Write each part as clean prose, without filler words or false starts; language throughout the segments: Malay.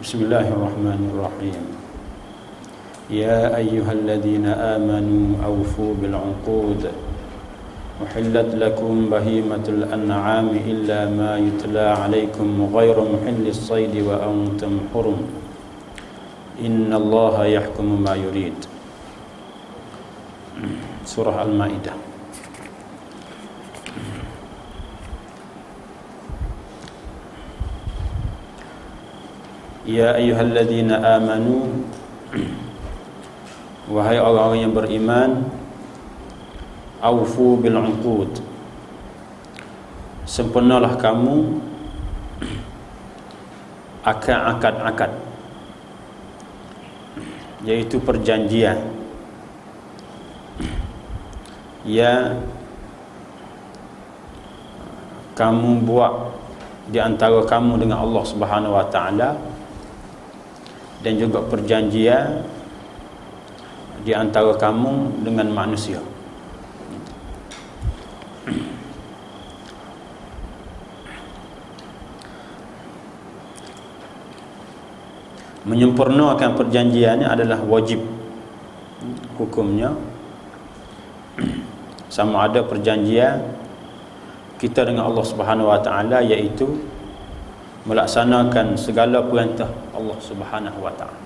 Bismillahirrahmanirrahim. Ya ayyuhalladzina amanu awfu bil 'uqud. Uhillat lakum bahimatul an'ami illa ma yutla 'alaikum ghairu muhillis sayd wa antum hurum. Innallaha yahkumu ma yurid. Surah Al-Maidah. Ya ayyuhalladzina amanu, wahai orang-orang yang beriman, aufu bil 'uqud, sempurnalah kamu akan akad-akad, yaitu perjanjian yang kamu buat di antara kamu dengan Allah Subhanahu wa taala, dan juga perjanjian di antara kamu dengan manusia. Menyempurnakan perjanjiannya adalah wajib hukumnya, sama ada perjanjian kita dengan Allah Subhanahu wa taala, iaitu melaksanakan segala perintah Allah Subhanahu wa taala.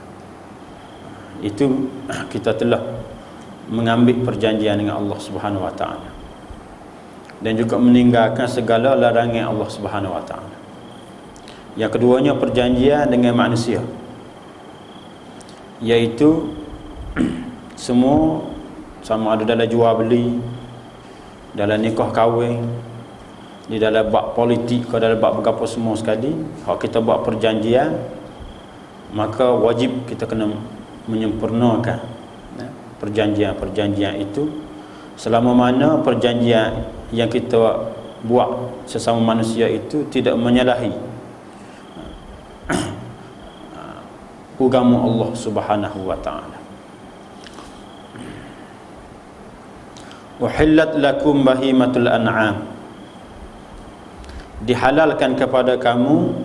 Itu kita telah mengambil perjanjian dengan Allah Subhanahu wa taala, dan juga meninggalkan segala larangan Allah Subhanahu wa taala. Yang keduanya perjanjian dengan manusia, iaitu semua, sama ada dalam jual beli, dalam nikah kahwin, di dalam bab politik, ke dalam bab berapa semua sekali, kalau kita buat perjanjian, maka wajib kita kena menyempurnakan perjanjian-perjanjian itu, selama mana perjanjian yang kita buat sesama manusia itu tidak menyalahi agama Allah Subhanahu wa taala. Uhillat lakum bahimatul an'am, dihalalkan kepada kamu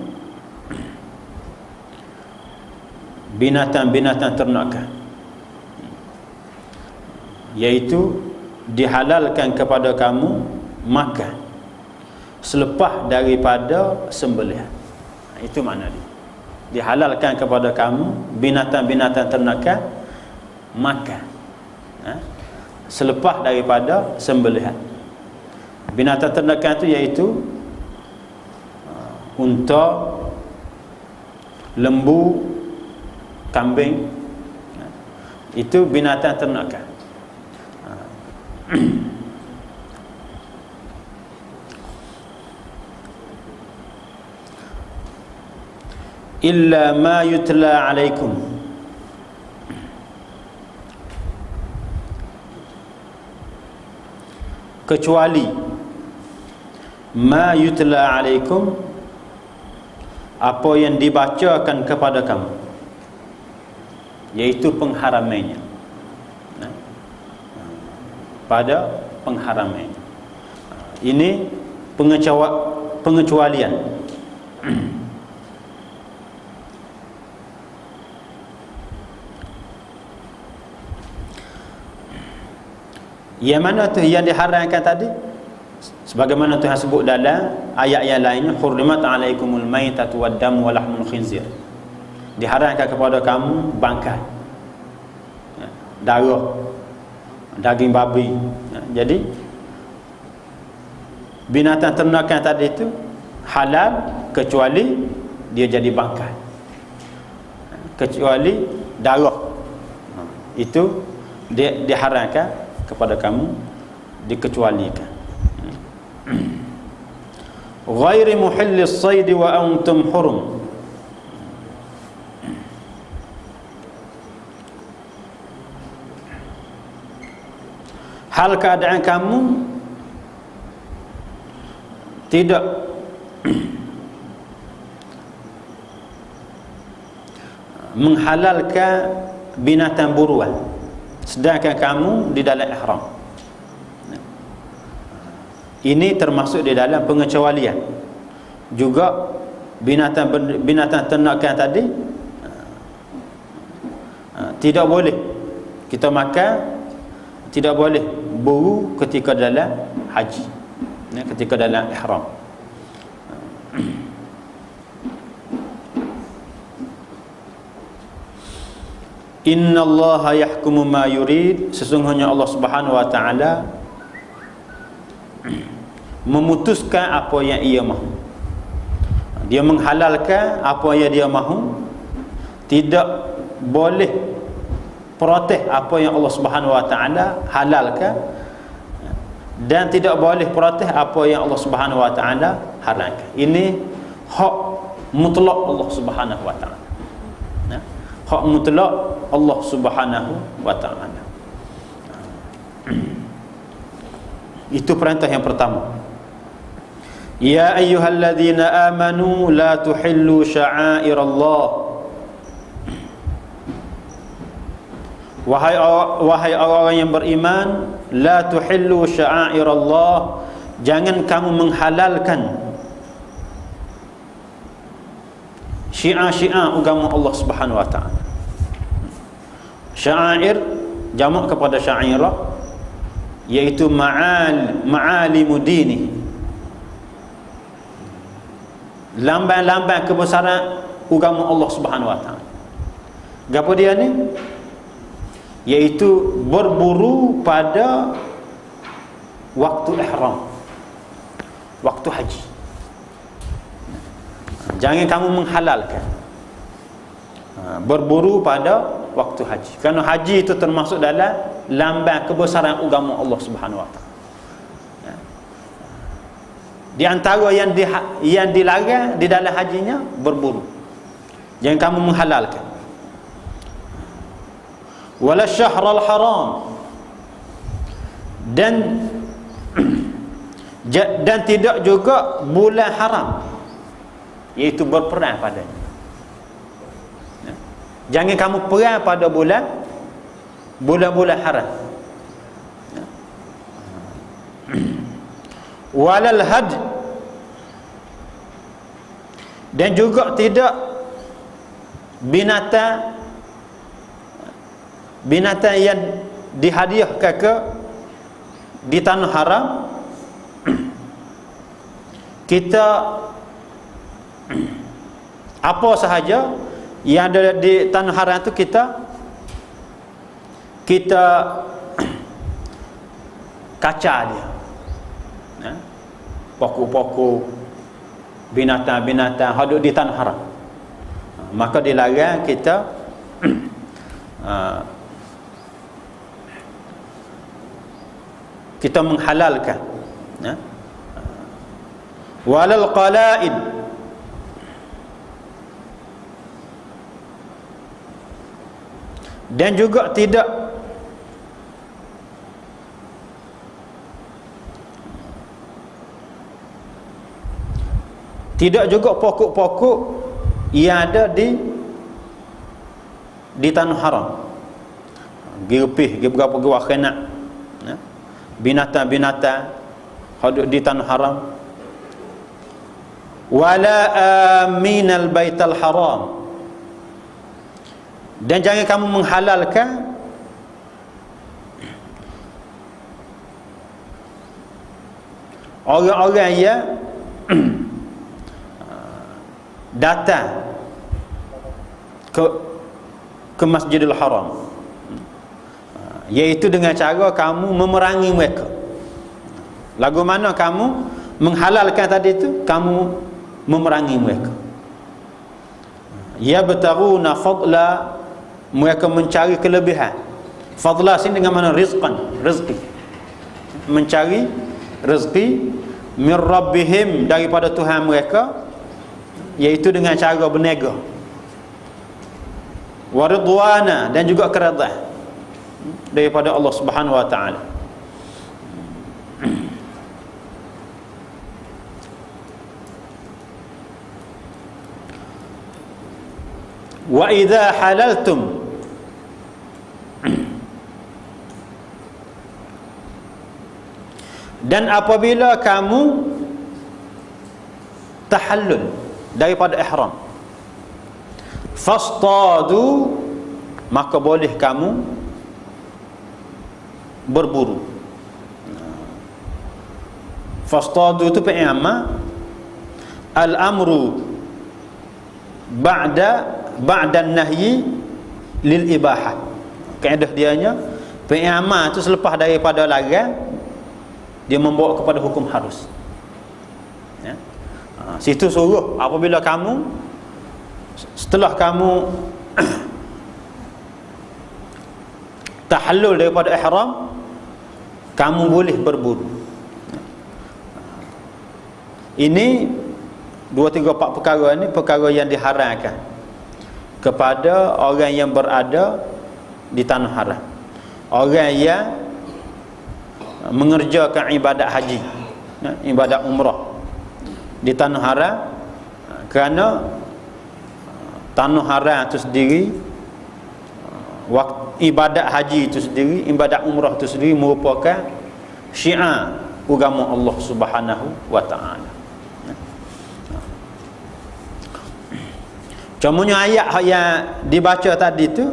binatang-binatang ternakan, iaitu dihalalkan kepada kamu makan selepas daripada sembelihan. Itu makna dia. Dihalalkan kepada kamu binatang-binatang ternakan makan selepas daripada sembelihan. Binatang ternakan itu iaitu unta, lembu, kambing. Itu binatang ternakan. Illa ma yutla alaikum, kecuali ma yutla alaikum, apa yang dibacakan kepada kamu, iaitu pengharamannya, pada pengharamannya. Ini pengecualian. Yang mana tu yang diharamkan tadi? Sebagaimana Tuhan sebut dalam ayat yang lainnya, hurrimat alaikumul maitatu waddam wa lahmul khinzir, diharamkan kepada kamu bangkai, darah, daging babi. Jadi binatang ternakan tadi itu halal kecuali dia jadi bangkai, kecuali darah. Itu dia diharamkan kepada kamu, dikecualikan. Ghairi muhillis sayd wa antum hurum, hal keadaan kamu tidak menghalalkan binatang buruan sedangkan kamu di dalam ihram. Ini termasuk di dalam pengecualian. Juga binatang ternakan tadi tidak boleh kita makan, tidak boleh buru ketika dalam haji, ketika dalam ihram. Inna Allaha yahkumu ma yurid, sesungguhnya Allah Subhanahu wa taala memutuskan apa yang ia mahu. Dia menghalalkan apa yang dia mahu, tidak boleh protes apa yang Allah Subhanahu wa taala halalkan, dan tidak boleh protes apa yang Allah Subhanahu wa taala haramkan. Ini hak mutlak Allah Subhanahu wa taala. Hak mutlak Allah Subhanahu wa taala. Itu perintah yang pertama. Ya ayyuhalladzina amanu la tuhillu sya'airallah. Wahai orang yang beriman, la tuhillu sya'airallah, jangan kamu menghalalkan syiar-syiar agama Allah Subhanahu wa taala. Sya'air jamak kepada syairah, iaitu ma'alimu dini, lambang-lambang kebesaran agama Allah Subhanahu wa taala. Gapo dia ni? Iaitu berburu pada waktu ihram, waktu haji. Jangan kamu menghalalkan berburu pada waktu haji, kerana haji itu termasuk dalam lambang kebesaran agama Allah Subhanahu wa taala. Di antara yang dilarang di dalam hajinya berburu. Jangan kamu menghalalkan. Wala syahrul haram, dan tidak juga bulan haram, iaitu berperang padanya. Jangan kamu perang pada bulan-bulan haram. Walal had, dan juga tidak binatang yang dihadiahkan di tanah haram. Kita apa sahaja yang ada di tanah haram itu kita kaca dia, pokok-pokok, binatang-binatang hidup di tanah haram, maka dilarang kita kita menghalalkan. Walal qala'id, dan juga tidak juga pokok-pokok yang ada di tanah haram. Girpih, beberapa gua kena binatang-binatang hidup di tanah haram. Wala aminal baital haram, dan jangan kamu menghalalkan orang-orang yang datang ke Masjidil Haram, iaitu dengan cara kamu memerangi mereka. Lagu mana kamu menghalalkan tadi itu? Kamu memerangi mereka. Yabtaguna fadla, mereka mencari kelebihan. Fadla sini dengan mana? Rizqan, rezeki, mencari rezeki. Min rabbihim, daripada Tuhan mereka, iaitu dengan cara berniaga. Wa ridwana, dan juga keredaan daripada Allah Subhanahu wa taala. Wa idza halaltum, dan apabila kamu tahallul daripada ihram, fastadu, maka boleh kamu berburu. Fastadu tu fi'il amma, al-amru ba'da nahyi lil ibahah. Kaedah dianya fi'il amma tu selepas daripada larang dia membawa kepada hukum harus. Ya. Situ suruh apabila kamu setelah kamu tahallul daripada ihram, kamu boleh berburu. Ini 2, 3, 4 perkara ni perkara yang diharamkan kepada orang yang berada di tanah haram. Orang yang mengerjakan ibadat haji, ibadat umrah di tanah haram, kerana tanah haram itu sendiri, ibadat haji itu sendiri, ibadat umrah itu sendiri merupakan syiar agama Allah Subhanahu wa taala. Contohnya ayat yang dibaca tadi tu,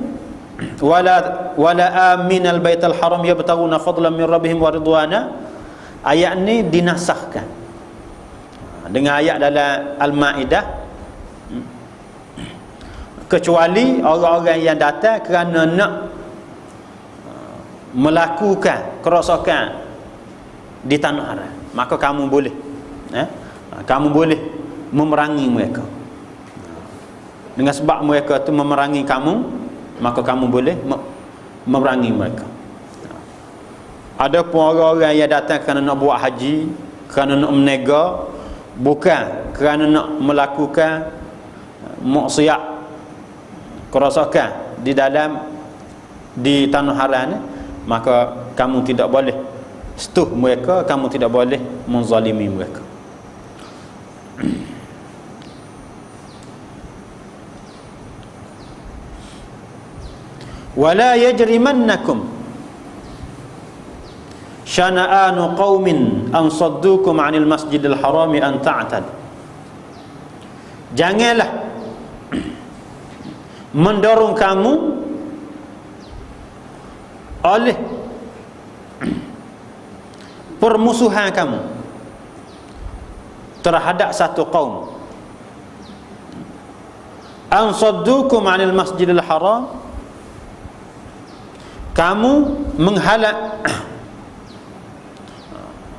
wala aminal baital haram yabtaguna fadlan min rabbihim wa ridwana. Ayat ni dinasahkan dengan ayat dalam Al-Maidah, kecuali orang-orang yang datang kerana nak melakukan kerosakan di tanah haram, maka kamu boleh kamu boleh memerangi mereka. Dengan sebab mereka tu memerangi kamu, maka kamu boleh memerangi mereka. Ada pun orang-orang yang datang kerana nak buat haji, kerana nak menega, bukan kerana nak melakukan maksiat, kerosakan di tanah haram ni, maka kamu tidak boleh setuh mereka, kamu tidak boleh menzalimi mereka. Wala yajrimannakum syana'anu qaumin an saddukum 'anil masjidil harami an ta'tad. Janganlah mendorong kamu oleh permusuhan kamu terhadap satu kaum, an saddukum 'anil masjidil haram, kamu menghalang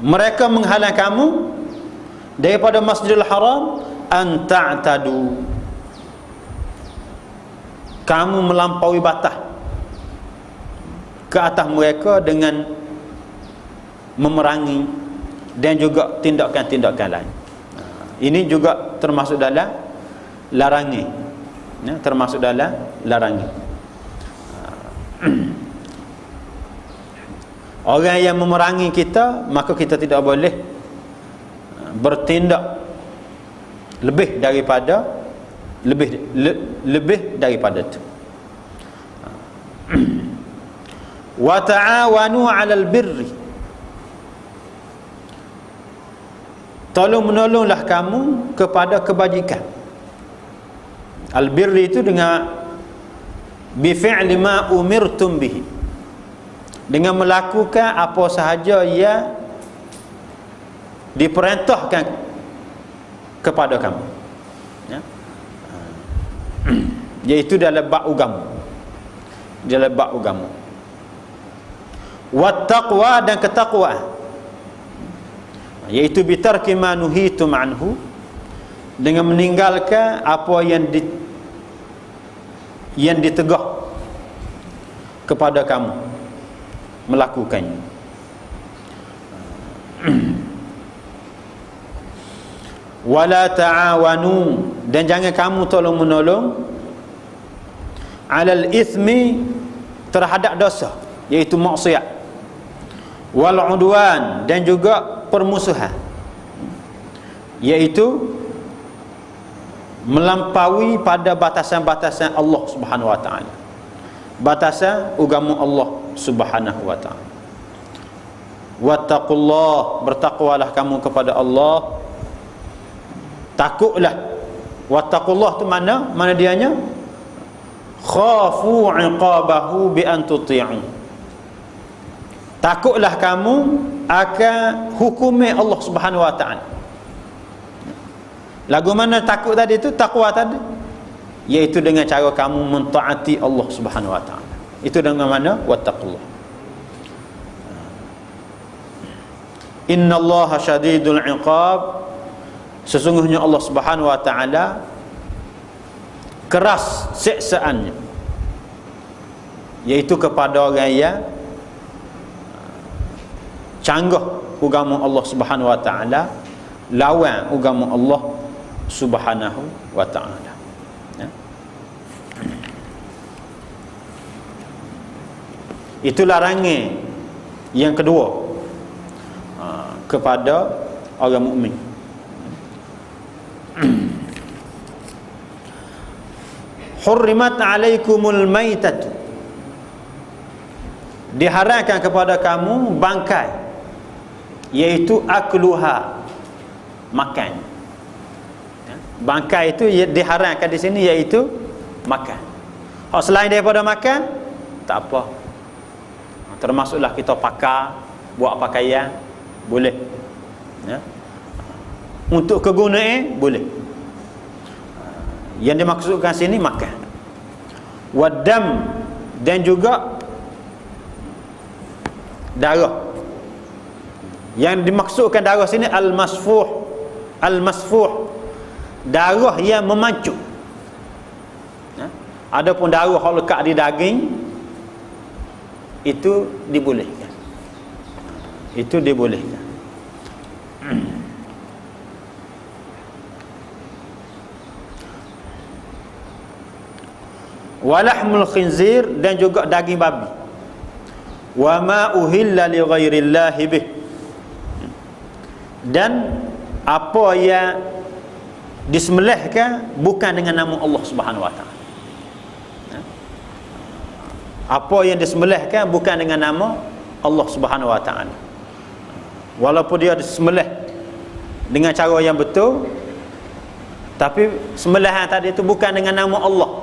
mereka menghalang kamu daripada Masjidil Haram, an ta'tadu, kamu melampaui batas ke atas mereka dengan memerangi dan juga tindakan-tindakan lain. Ini juga termasuk dalam larangan, termasuk dalam larangan. Orang yang memerangi kita, maka kita tidak boleh bertindak lebih daripada itu. Wa ta'awanu 'alal birri, tolong menolonglah kamu kepada kebajikan. Al-birri itu dengan bi fi'li ma umirtum bihi, dengan melakukan apa sahaja yang diperintahkan kepada kamu, ya? Iaitu dalam bab agama, dalam bab agama. Wat taqwa, dan ketakwaan, iaitu bitarki ma nuhitum anhu, dengan meninggalkan apa yang ditegah kepada kamu melakukannya. Wala ta'awanu, dan jangan kamu tolong menolong, alal ithmi, terhadap dosa, iaitu maksiat, wal udwan, dan juga permusuhan, iaitu melampaui pada batasan-batasan Allah Subhanahu wa taala, batasan agama Allah Subhanahu wa taala. Wattaqullah, bertakwalah kamu kepada Allah, takutlah. Wattaqullah tu mana dianya? khafu 'iqabahu bi an tuti'u. Takutlah kamu akan hukumi Allah Subhanahu wa taala. Lagu mana takut tadi itu, takwa tadi, iaitu dengan cara kamu mentaati Allah Subhanahu wa taala. Itu dengan mana? Wattaqullah. Innallaha syadidul iqab. Sesungguhnya Allah Subhanahu wa taala keras siksaannya, iaitu kepada orang yang canggah agama Allah Subhanahu wa taala, lawan agama Allah Subhanahu wa taala. Ya. Itu larangan yang kedua kepada orang mukmin. Hurrimat alaikumul maitatu. Diharamkan kepada kamu bangkai, iaitu akluha, makan. Bangkai itu diharamkan di sini, iaitu makan. Selain daripada makan, tak apa. Termasuklah kita pakar, buat pakaian, boleh. Ya. Untuk kegunaan, boleh. Yang dimaksudkan sini makan. Wadam, dan juga darah. Yang dimaksudkan darah sini al-masfuh. Al-masfuh, darah yang memancut. Ya. Adapun darah yang lekat di daging, itu dibolehkan. Itu dibolehkan. Walahmul khinzir, dan juga daging babi. Wa ma uhilla li ghairillahi bih, dan apa yang disembelihkan bukan dengan nama Allah Subhanahu wa taala. Apa yang disembelihkan bukan dengan nama Allah Subhanahu wa taala. Walaupun dia disembelih dengan cara yang betul, tapi sembelihan tadi itu bukan dengan nama Allah.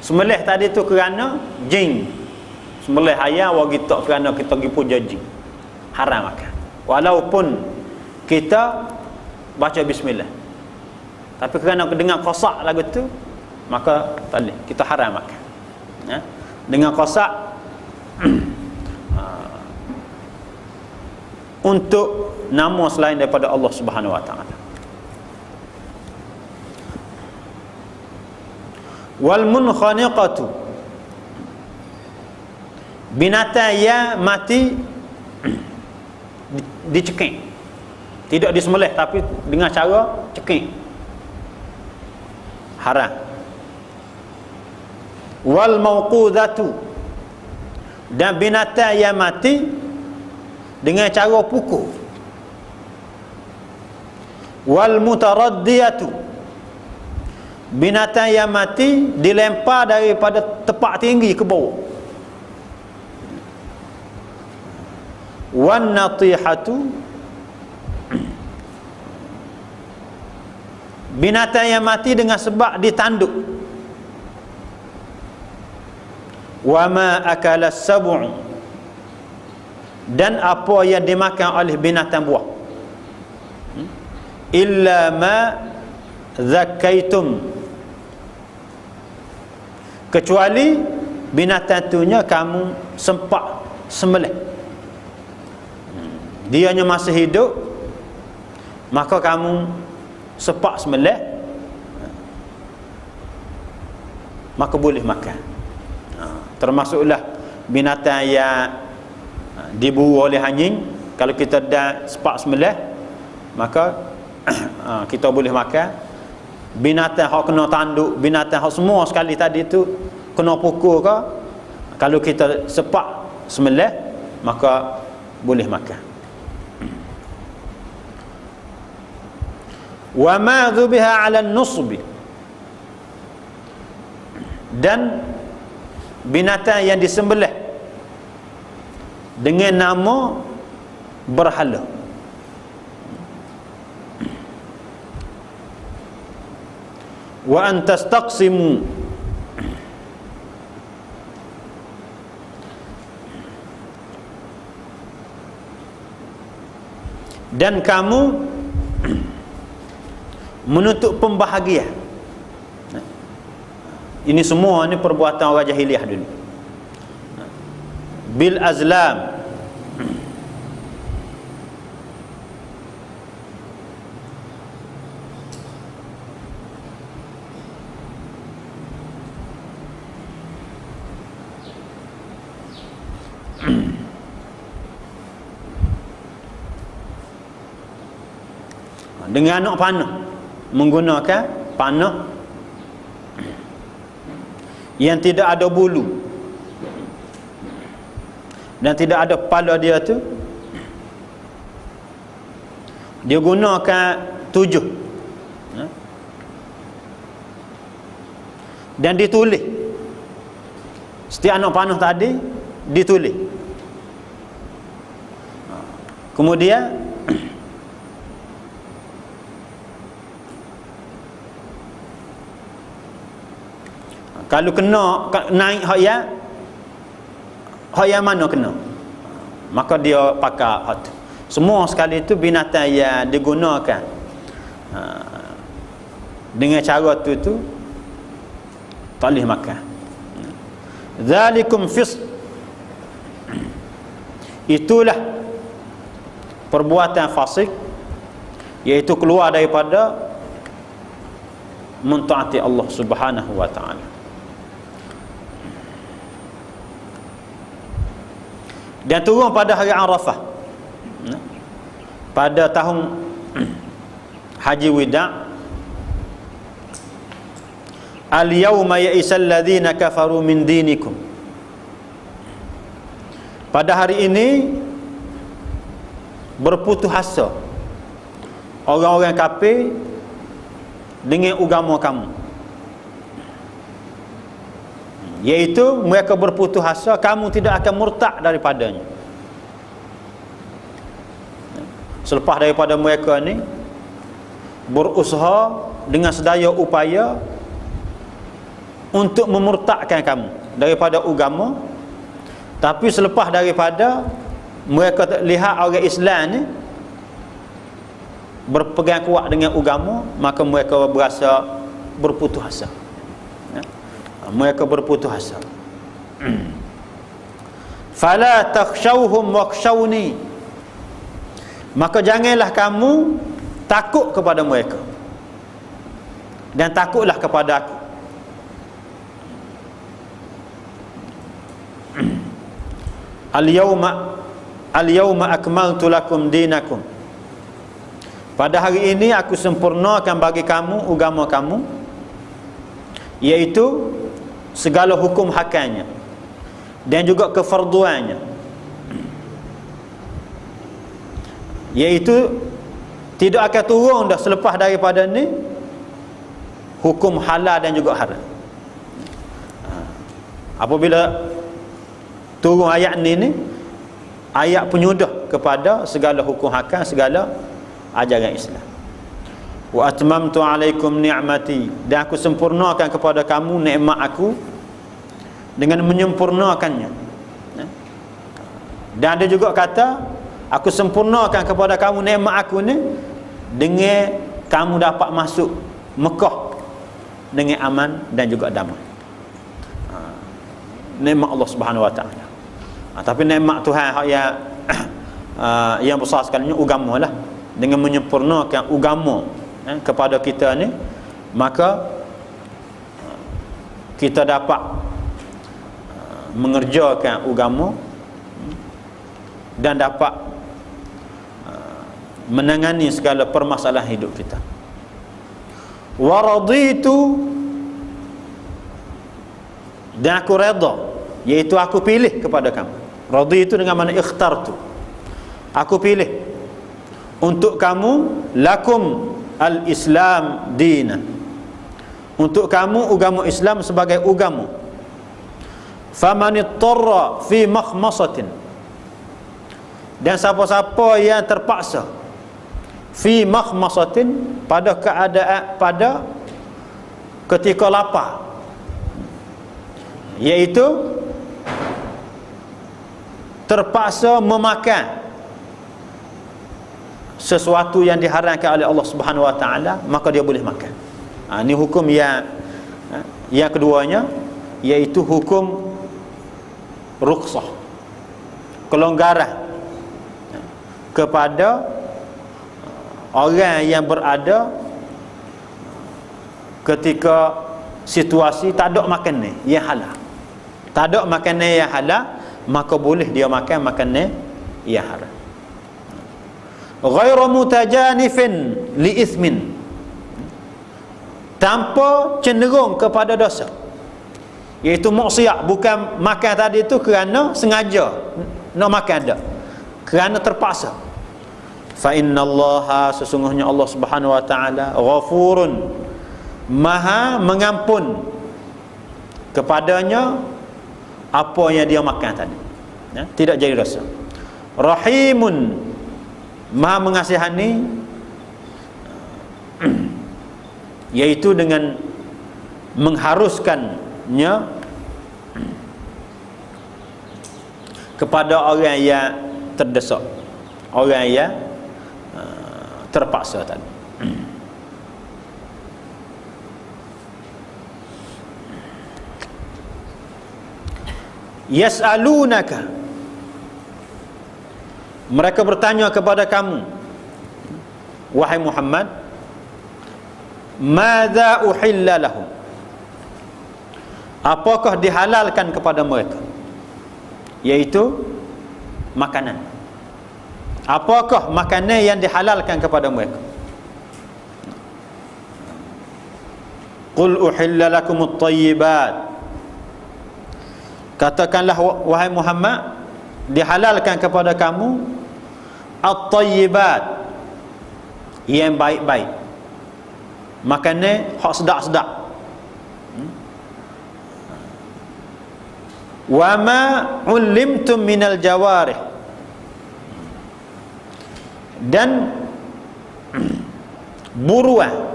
Sembelih tadi itu kerana jin. Sembelih ayam wagi tak kerana kita pergi puja jin. Haram makan. Walaupun kita baca bismillah, tapi kerana dengar qasak lagu tu, maka tak boleh, kita haram makan. Ya? Dengan qasak untuk nama selain daripada Allah Subhanahu wa taala. Wal munkhaniqatu, binatang yang mati dicekik, tidak disembelih tapi dengan cara cekik, haram. Wal mauqudatu, dan binatang yang mati dengan cara pukul. Wal mutaraddiyatu, binatang yang mati dilempar daripada tempat tinggi ke bawah. Wan natihatu, binatang yang mati dengan sebab ditanduk. Wa ma akala sab'u, dan apa yang dimakan oleh binatang buah. Illa ma zakaitum, kecuali binatang tunya kamu sempat sembelih. Dianya masih hidup, maka kamu sempat sembelih, maka boleh makan. Termasuklah binatang yang diburu oleh anjing. Kalau kita dah sempat sembelih, maka kita boleh makan. Binatang hak kena tanduk, binatang hak semua sekali tadi tu kena pukul ke, kalau kita sepak sembelih, maka boleh makan. Wa ma dhubiha 'ala an-nusbi, dan binatang yang disembelih dengan nama berhala. Wa an tastaqsimu, dan kamu menuntut pembahagian. Ini semua ni perbuatan orang jahiliah dulu. Bil azlam, dengan anak panah, menggunakan panah yang tidak ada bulu dan tidak ada kepala dia tu, dia gunakan 7 dan ditulis. Setiap anak panah tadi ditulis. Kemudian kalau kena naik hak yang mana kena, maka dia pakai hak tu. Semua sekali itu binatang yang digunakan dengan cara tu tak boleh makan. Zalikum fisq, itulah perbuatan fasik, iaitu keluar daripada mentaati Allah Subhanahu wa taala. Dan turun pada hari Arafah, pada tahun Haji Wida'. Al-yawma ya'isal ladzina kafaru min dinikum. Pada hari ini berputus asa orang-orang kafir dengan agama kamu, iaitu mereka berputus asa kamu tidak akan murtad daripadanya. Selepas daripada mereka ni berusaha dengan sedaya upaya untuk memurtadkan kamu daripada agama, tapi selepas daripada mereka lihat orang Islam ni berpegang kuat dengan agama, maka mereka berasa berputus asa. Mereka berputus asa. Fala takhshawhum wakhshawni, maka janganlah kamu takut kepada mereka dan takutlah kepada aku. Al-yawma akmaltu lakum dinakum, pada hari ini aku sempurnakan bagi kamu agama kamu, iaitu segala hukum hakamnya dan juga kefarduannya, iaitu tidak akan turun dah selepas daripada ni hukum halal dan juga haram. Apabila turun ayat ni ayat penyudah kepada segala hukum hakam, segala ajaran Islam. Wa atmamtu alaikum ni'mati, dan aku sempurnakan kepada kamu nikmat aku dengan menyempurnakannya. Dan dia juga kata aku sempurnakan kepada kamu nikmat aku ni dengan kamu dapat masuk Mekah dengan aman dan juga damai. Nikmat Allah Subhanahu wa taala. Tapi nikmat Tuhan yang besar sekali ni agama lah. Dengan menyempurnakan agama kepada kita ni, maka kita dapat mengerjakan agama dan dapat menangani segala permasalahan hidup kita. Wa raditu, dan aku redha, iaitu aku pilih kepada kamu. Raditu dengan makna ikhtartu, aku pilih untuk kamu, lakum al-islam dina, untuk kamu agama Islam sebagai agama. Faman ittara fi makhmasatin, dan siapa-siapa yang terpaksa fi makhmasatin, pada keadaan, pada ketika lapar, iaitu terpaksa memakan sesuatu yang diharamkan oleh Allah Subhanahu wa taala, maka dia boleh makan. Ini hukum yang keduanya, iaitu hukum rukhsah, kelonggaran kepada orang yang berada ketika situasi tak ada makanan yang halal. Tak ada makanan yang halal, maka boleh dia makan makanan yang haram. Ghairu mutajanifin li ithmin, tanpa cenderung kepada dosa, iaitu maksiat. Bukan makan tadi itu kerana sengaja nak makan, tak, kerana terpaksa. Fa innallaha, sesungguhnya Allah Subhanahu wa taala, ghafurun, maha mengampun kepadanya apa yang dia makan tadi, tidak jadi dosa. Rahimun, maha mengasihani, iaitu dengan mengharuskannya kepada orang yang terdesak, orang yang terpaksa tadi. Yas'alunaka, mereka bertanya kepada kamu, wahai Muhammad, madza uhilla lahum, apakah dihalalkan kepada mereka, iaitu makanan. Apakah makanan yang dihalalkan kepada mereka? Qul uhilla lakumut thayyibat, katakanlah wahai Muhammad, dihalalkan kepada kamu at-thayyibat, yang baik-baik, makanan hak sedap-sedap. Wa ma ulimtum minal jawarih, dan buruan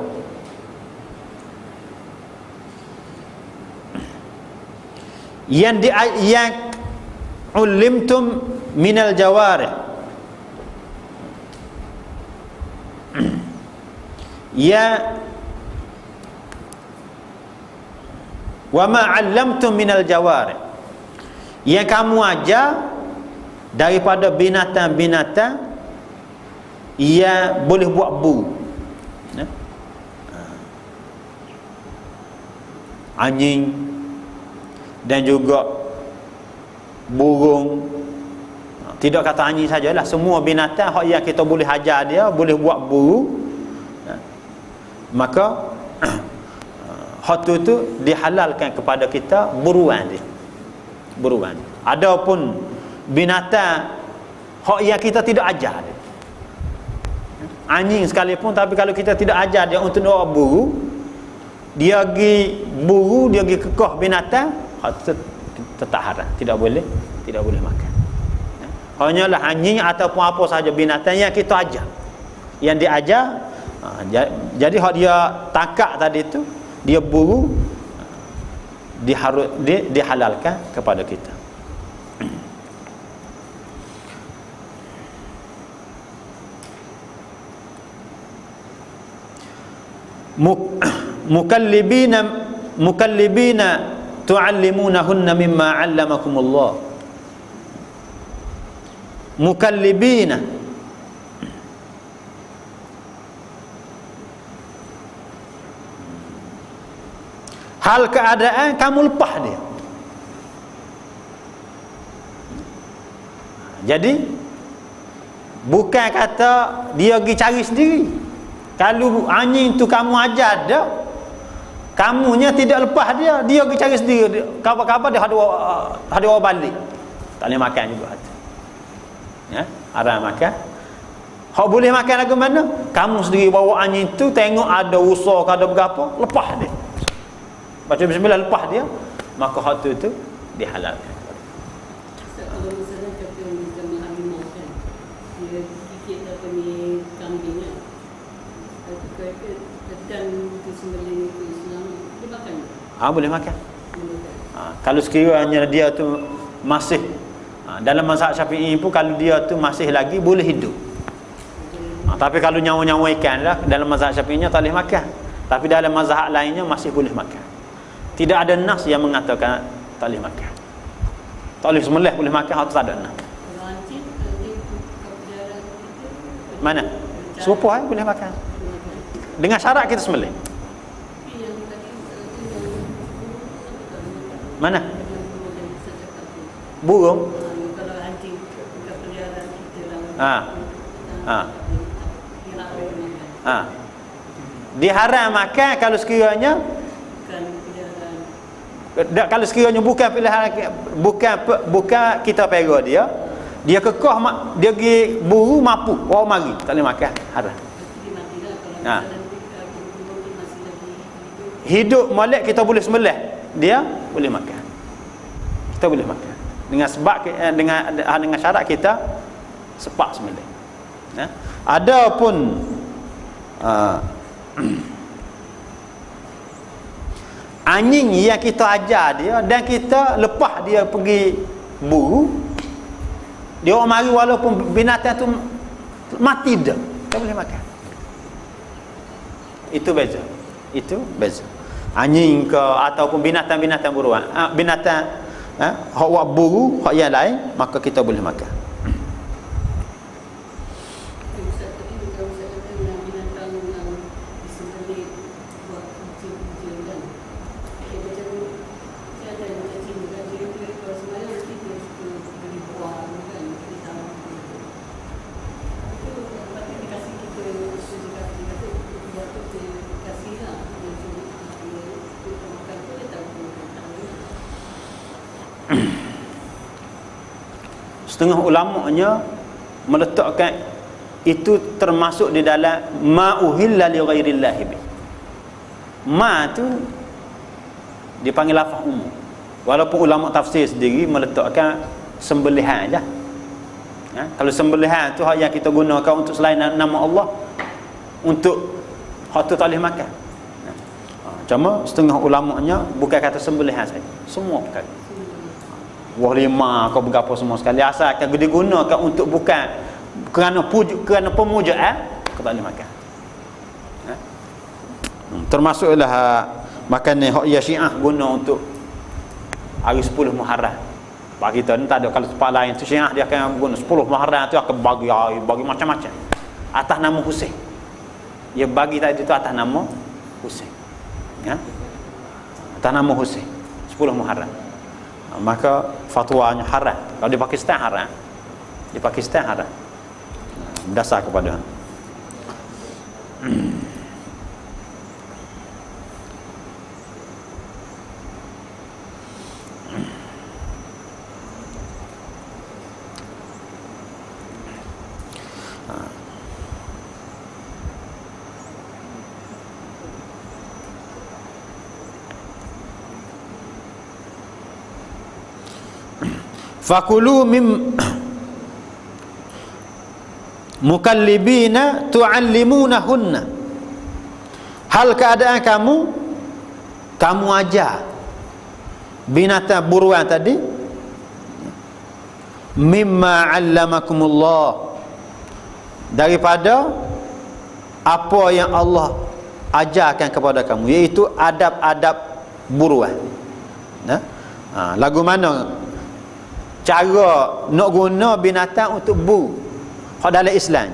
yang ulimtum minal jawarih, ya wa ma 'allamtum minal jawarih, yang kamu ajar daripada binatang-binatang ia boleh buat buru, anjing dan juga burung. Tidak kata anjing sajalah, semua binatang yang kita boleh ajar dia boleh buat buru, maka hak tu dihalalkan kepada kita buruan dia, buruan. Adapun binatang hak yang kita tidak ajar dia, anjing sekalipun, tapi kalau kita tidak ajar dia untuk nak buru, dia pergi buru, dia pergi kekah binatang, tetap haram, tidak boleh makan. Hanyalah anjing ataupun apa sahaja binatang yang kita ajar, yang diajar, jadi hak dia tangkap tadi tu, dia buru, dihalalkan kepada kita. mukallibina tu'allimunahunna mimma 'allamakumullah. Mukallibina, hal keadaan kamu lepas dia. Jadi bukan kata dia pergi cari sendiri. Kalau anjing tu kamu ajar dia, kamunya tidak lepas dia, dia pergi cari sendiri. Kabar-kabar dia ada orang balik, tak boleh makan juga. Ya, haram makan. Hak boleh makan lagu mana? Kamu sendiri bawa anjing tu, tengok ada usaha ke ada berapa, lepas dia. Baca bismillah, lepas dia, maka hak tu dihalalkan. Kalau misalnya kata zaman harimau kan, dia sikit apa ni kambingnya, dan kesembelih itu Islam, dia makan? Boleh makan. Kalau sekiranya dia tu masih dalam mazhab Syafi'i pun, kalau dia tu masih lagi boleh hidup, Tapi kalau nyawa-nyawa ikan lah, dalam mazhab Syafi'inya tak boleh makan. Tapi dalam mazhab lainnya masih boleh makan. Tidak ada nas yang mengatakan tak boleh makan. Tak boleh sembelih boleh makan, atau tak ada nas. Mana? Serupa boleh makan. Dengan syarat kita sembelih. Mana? Burung. Diharam makan kalau sekiranya bukan pilihan, bukan kita pera dia kekeh, dia pergi buru mampu orang mari tak boleh makan, haram. Hidup molek kita boleh sembelih, dia boleh makan, kita boleh makan dengan sebab dengan syarat kita sepak sembelih. Adapun anjing yang kita ajar dia dan kita lepas dia pergi buru, dia orang mari walaupun binatang tu mati dah, tak boleh makan. Itu beza. Itu beza. Anjing ke ataupun binatang-binatang buruan, binatang hak buat buru, hak yang lain, maka kita boleh makan. Setengah ulamanya meletakkan itu termasuk di dalam ma'uhilla li ghairillahi bi. Ma tu dipanggil lafaz umum. Walaupun ulama tafsir sendiri meletakkan sembelihan aja. Kalau sembelihan tu hak yang kita gunakan untuk selain nama Allah, untuk hak tu tak boleh makan. Cuma setengah ulamanya bukan kata sembelihan saja, semua perkara. Wah lima kau berapa semua sekali, asalkan digunakan untuk bukan kerana pemujaan, kau tak boleh makan. Termasuklah makanan hak ya Syiah guna untuk hari 10 Muharram. Bagi kita ni tak ada, kalau tempat lain tu Syiah dia akan guna 10 Muharram tu akan bagi macam-macam atas nama Husain. Dia bagi tadi tu atas nama Husain. Atas nama Husain 10 Muharram. Maka fatwanya haram. Kalau di Pakistan haram. Di Pakistan haram. Berdasar kepada fakulu mim mukallibina tu'allimunahunna. Hal keadaan kamu ajar binatang buruan tadi mimma 'allamakumullah, daripada apa yang Allah ajarkan kepada kamu, iaitu adab-adab buruan. Lagu mana cara nak guna binatang untuk buru hak dalam Islam,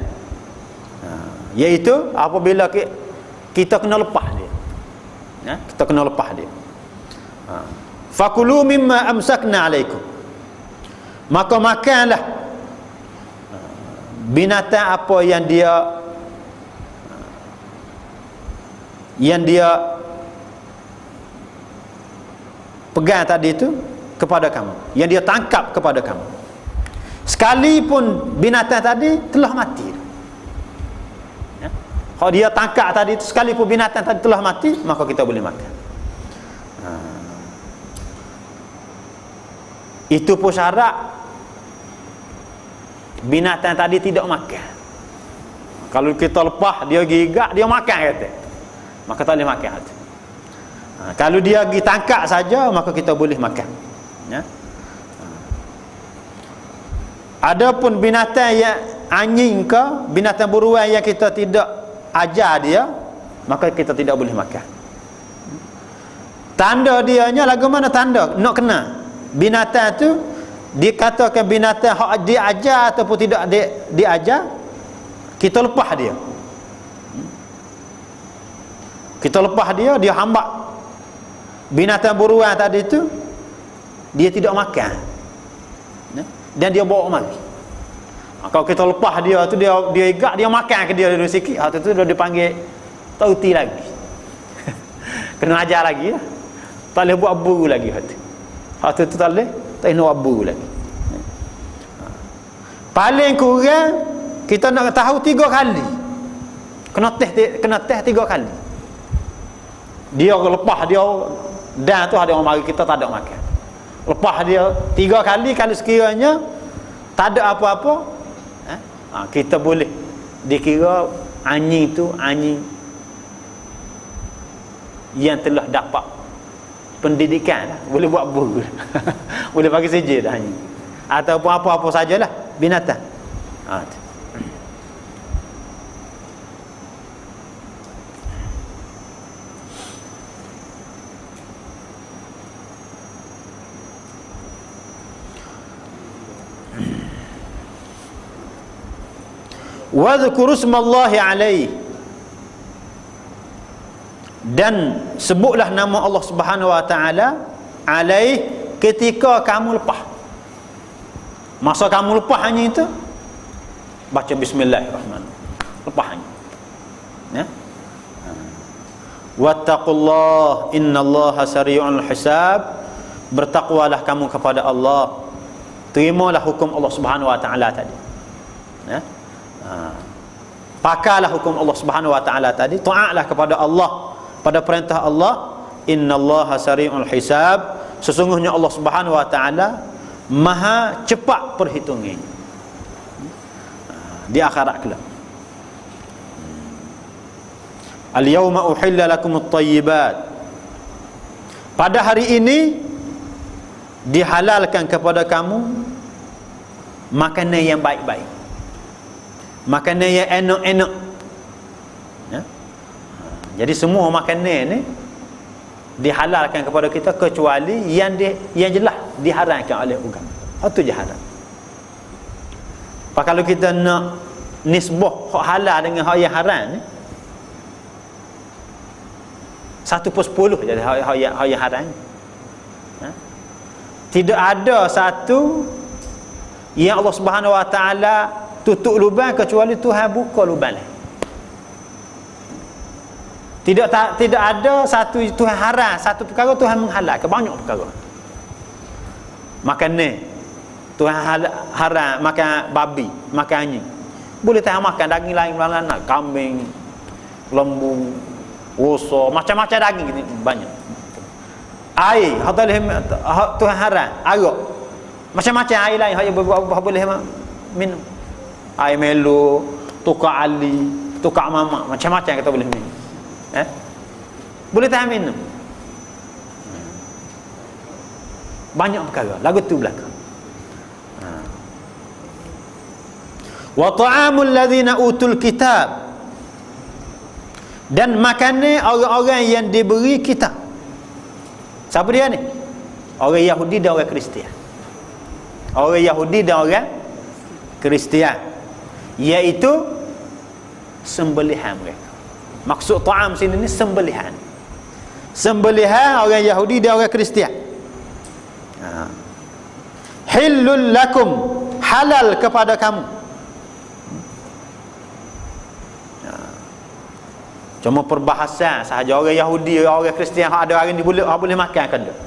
iaitu apabila kita kena lepas dia, kita kena lepas dia. Fakulu mimma amsakna alaikum, maka makanlah binatang apa yang dia pegang tadi itu kepada kamu, yang dia tangkap kepada kamu, sekalipun binatang tadi telah mati. Kalau dia tangkap tadi itu, sekalipun binatang tadi telah mati, maka kita boleh makan. Itu pun syarat binatang tadi tidak makan. Kalau kita lepas dia gigak, dia makan kata, maka tak boleh makan. Kalau dia pergi tangkap saja, maka kita boleh makan. Adapun binatang yang anjing ke binatang buruan yang kita tidak ajar dia, maka kita tidak boleh makan. Tanda dianya lagu mana tanda nak kena binatang tu dikatakan binatang hak dia ajar ataupun tidak dia ajar, kita lepas dia. Kita lepas dia hambak binatang buruan tadi tu, dia tidak makan dan dia bawa mari. Kalau kita lepas dia tu, dia igak, dia makan ke dia dulu sikit, hak tu dia dipanggil tauti lagi. Kena ajar lagi lah. Tak boleh buat buru lagi hak tu. Hak tu tak boleh buat buru lagi. Paling kurang kita nak tahu 3 kali. Kena teh 3 kali. Dia lepas dia dan tu ada orang mari kita tak ada makan. Lepas dia 3 kali, kalau sekiranya tak ada apa-apa, kita boleh dikira anjing tu anjing yang telah dapat pendidikan lah. Boleh buat buru. Boleh bagi saja dah anjing. Ataupun apa-apa sajalah binatang. Wadhkuru ismallahi alaihi, dan sebutlah nama Allah Subhanahu wa taala alaihi ketika kamu lepas. Masa kamu lepas anjing itu, baca bismillahirrahmanirrahim, lepas anjing, ya. Wattaqullah innallaha sari'ul hisab, bertakwalah kamu kepada Allah, terimalah hukum Allah Subhanahu wa taala tadi, ya. Pakailah hukum Allah Subhanahu wa taala tadi, taatlah kepada Allah pada perintah Allah. Innallaha sari'ul hisab, sesungguhnya Allah Subhanahu wa taala maha cepat perhitungannya di akhirat kelak. Al-yawma uhilla lakumut thayyibat, pada hari ini dihalalkan kepada kamu makanan yang baik-baik, makanan yang enak-enak, ya? Jadi semua makanan ni dihalalkan kepada kita kecuali yang jelas diharamkan oleh agama. Itu je haram. Kalau kita nak nisbah hak halal dengan hak yang haram ni, 1/10 jadi hak yang haram. Ha? Tidak ada satu yang Allah Subhanahu wa taala tutup lubang kecuali Tuhan buka lubang lain. Tidak ada satu Tuhan haram satu perkara, Tuhan menghalalkan banyak perkara. Makan ni Tuhan haram, makan babi, makan anjing. Boleh Tuhan makan daging lain nak kambing, lembu, rusa, macam-macam daging ni banyak. Air Tuhan haram, arak. Macam-macam air lain hak boleh minum. Air melo, tukar ali, tukar mamak, macam-macam kita boleh minum. Boleh tahan minum. Banyak perkara lagu tu belakang. Wa ta'amul ladzina utul kitab, dan makanan orang-orang yang diberi kitab. Siapa dia ni? Orang Yahudi dan orang Kristian. Orang Yahudi dan orang Kristian, iaitu sembelihan mereka. Maksud ta'am sini ni sembelihan. Sembelihan orang Yahudi dan orang Kristian. Hillul lakum, halal kepada kamu. Cuma perbahasan sahaja, orang Yahudi, orang Kristian hak ada hari ni boleh makan kan dia.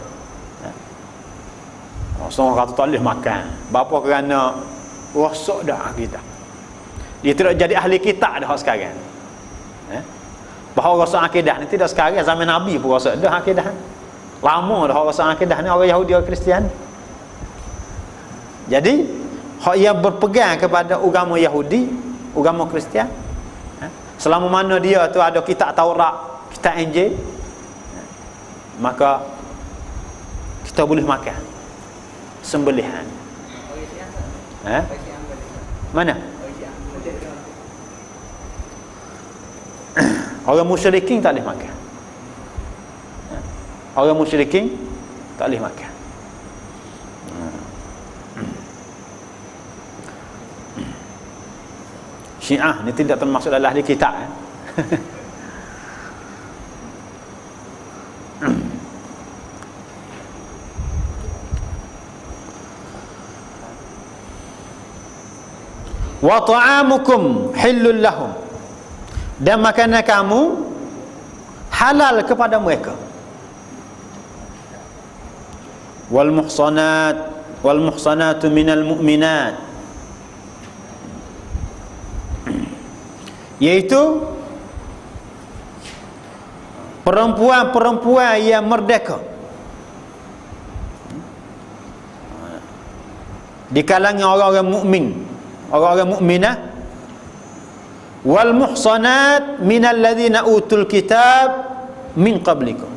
Semua kata tak boleh makan. Bapa kerana rosak dah kita. Dia tidak jadi ahli kitab dah sekarang. Bahawa rosak akidah ni tidak sekarang, zaman Nabi pun rosak dah akidah. Lama dah rosak akidah ni orang Yahudi, orang Kristian. Jadi hak yang berpegang kepada agama Yahudi, agama Kristian, selama mana dia tu ada kitab Taurat, kitab Injil, maka kita boleh makan sembelihan. Mana? Orang musyrikin tak boleh makan. Orang musyrikin tak boleh makan. Syiah ni tidak termasuk dalam ahli kitab. Wa ta'amukum hillul lahum, dan makanan kamu halal kepada mereka. Wal muhsanatu minal mu'minat, iaitu perempuan-perempuan yang merdeka di kalangan orang-orang mukmin, orang-orang mukminah. Wal muhsanat minal ladzina utul kitab min qablikum,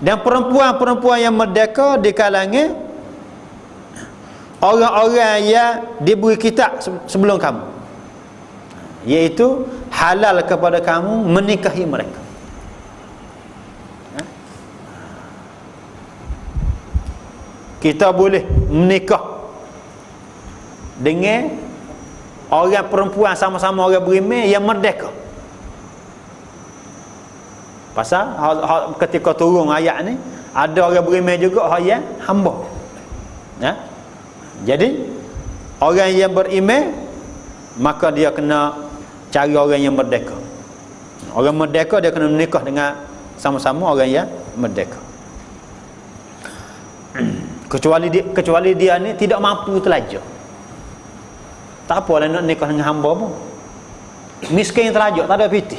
dan perempuan-perempuan yang merdeka di kalangan orang-orang yang diberi kitab sebelum kamu, iaitu halal kepada kamu menikahi mereka. Kita boleh menikah dengan orang perempuan sama-sama orang beriman yang merdeka. Pasal ketika turun ayat ni, ada orang beriman juga yang hamba. Jadi orang yang beriman, maka dia kena cari orang yang merdeka. Orang merdeka dia kena menikah dengan sama-sama orang yang merdeka. Kecuali dia ni tidak mampu telajar. Tak apalah nak nikah dengan hamba pun. Miskin terajak, tak ada piti.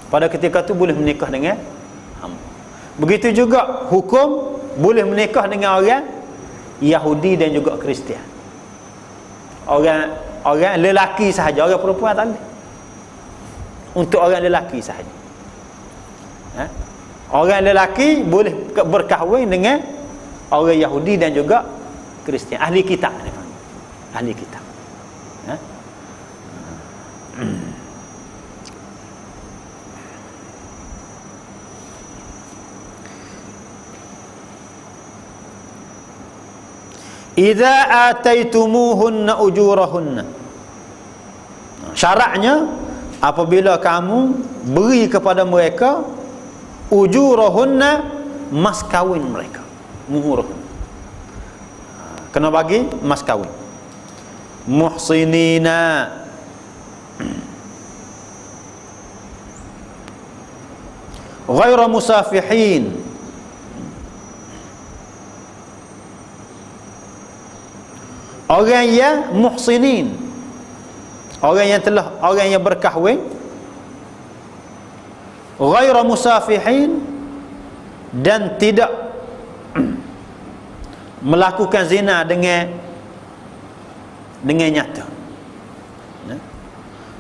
Pada ketika tu boleh menikah dengan hamba. Begitu juga hukum boleh menikah dengan orang Yahudi dan juga Kristian. Orang lelaki sahaja, orang perempuan tak boleh. Untuk orang lelaki sahaja. Orang lelaki boleh berkahwin dengan orang Yahudi dan juga Kristian, ahli kitab ni. Ahli kitab. Idza ataitumuhunna ujurahunna, syaratnya apabila kamu beri kepada mereka ujurahunna, mas kawin mereka, muhurahun, kena bagi mas kawin. Muhsinina, ghairu musafihin, orang yang muhsinin, orang yang berkahwin, ghairu musafihin, dan tidak melakukan zina dengan nyata.